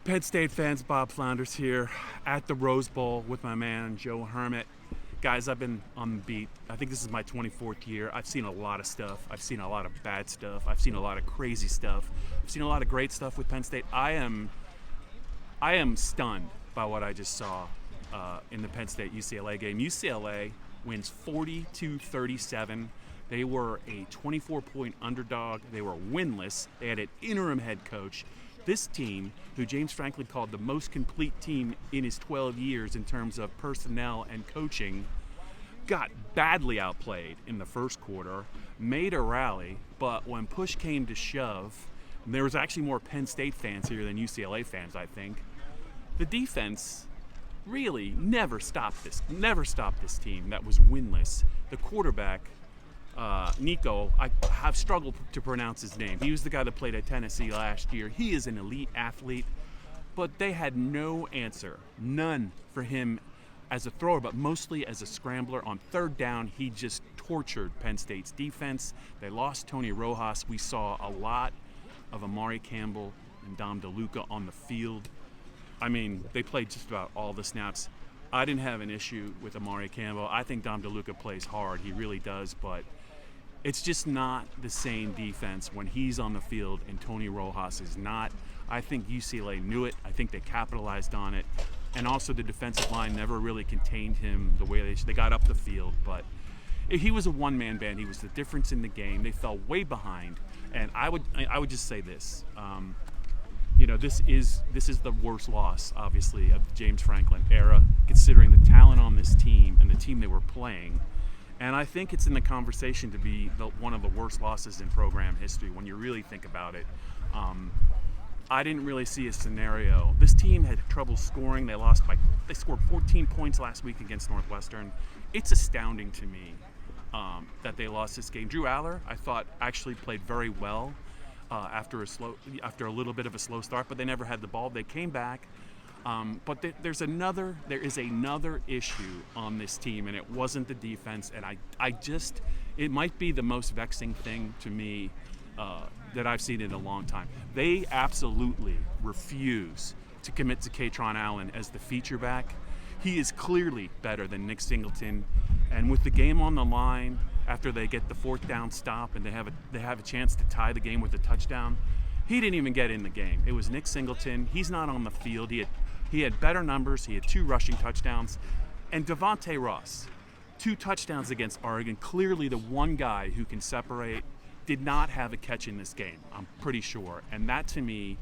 Penn State fans, Bob Flounders here at the Rose Bowl with my man Joe Hermit. Guys, I've been on the beat. I think this is my 24th year. I've seen a lot of stuff. I've seen a lot of bad stuff. I've seen a lot of crazy stuff. I've seen a lot of great stuff with Penn State. I am stunned by what I just saw in the Penn State UCLA game. UCLA wins 42-37. They were a 24-point underdog. They were winless. They had an interim head coach. This team, who James Franklin called the most complete team in his 12 years in terms of personnel and coaching, got badly outplayed in the first quarter, made a rally, but when push came to shove, there was actually more Penn State fans here than UCLA fans, I think. The defense really never stopped this team that was winless. The quarterback, Nico, I have struggled to pronounce his name. He was the guy that played at Tennessee last year. He is an elite athlete, but they had no answer, none for him as a thrower, but mostly as a scrambler. On third down, he just tortured Penn State's defense. They lost Tony Rojas. We saw a lot of Amari Campbell and Dom DeLuca on the field. I mean, they played just about all the snaps. I didn't have an issue with Amari Campbell. I think Dom DeLuca plays hard. He really does, but it's just not the same defense when he's on the field and Tony Rojas is not. I think UCLA knew it. I think they capitalized on it. And also the defensive line never really contained him the way they got up the field. But he was a one-man band. He was the difference in the game. They fell way behind. And I would just say this. This is the worst loss, obviously, of the James Franklin era, considering the talent on this team and the team they were playing. And I think it's in the conversation to be one of the worst losses in program history when you really think about it. I didn't really see a scenario. This team had trouble scoring. They scored 14 points last week against Northwestern. It's astounding to me that they lost this game. Drew Aller, I thought, actually played very well after a little bit of a slow start, but they never had the ball. They came back. But there is another issue on this team, and it wasn't the defense. And it might be the most vexing thing to me that I've seen in a long time. They absolutely refuse to commit to Katron Allen as the feature back. He is clearly better than Nick Singleton, and with the game on the line, after they get the fourth down stop and they have a chance to tie the game with a touchdown, he didn't even get in the game. It was Nick Singleton. He's not on the field. He had better numbers. He had 2 rushing touchdowns. And Devontae Ross, 2 touchdowns against Oregon. Clearly the one guy who can separate, did not have a catch in this game, I'm pretty sure. And that, to me,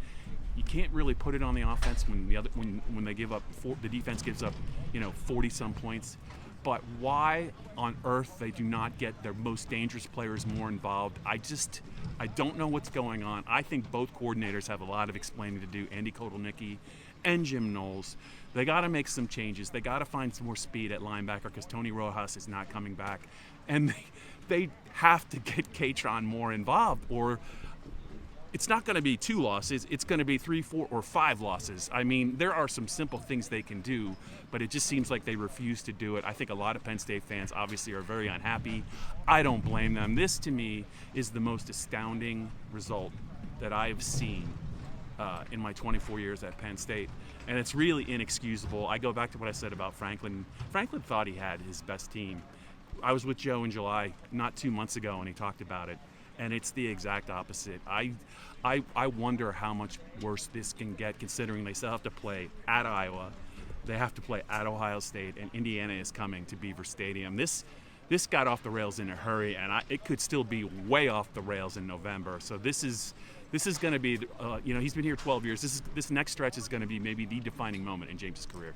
you can't really put it on the offense when they give up, the defense gives up 40-some points. But why on earth they do not get their most dangerous players more involved, I don't know what's going on. I think both coordinators have a lot of explaining to do, Andy Kotelnicki and Jim Knowles. They got to make some changes. They got to find some more speed at linebacker because Tony Rojas is not coming back. And they have to get Katron more involved, or it's not going to be 2 losses. It's going to be 3, 4, or 5 losses. I mean, there are some simple things they can do, but it just seems like they refuse to do it. I think a lot of Penn State fans obviously are very unhappy. I don't blame them. This, to me, is the most astounding result that I've seen in my 24 years at Penn State, and it's really inexcusable. I go back to what I said about Franklin. Franklin thought he had his best team. I was with Joe in July, not 2 months ago, and he talked about it. And it's the exact opposite. I wonder how much worse this can get, considering they still have to play at Iowa, they have to play at Ohio State, and Indiana is coming to Beaver Stadium. This got off the rails in a hurry, and it could still be way off the rails in November. So this is going to be, he's been here 12 years. This next stretch is going to be maybe the defining moment in James's career.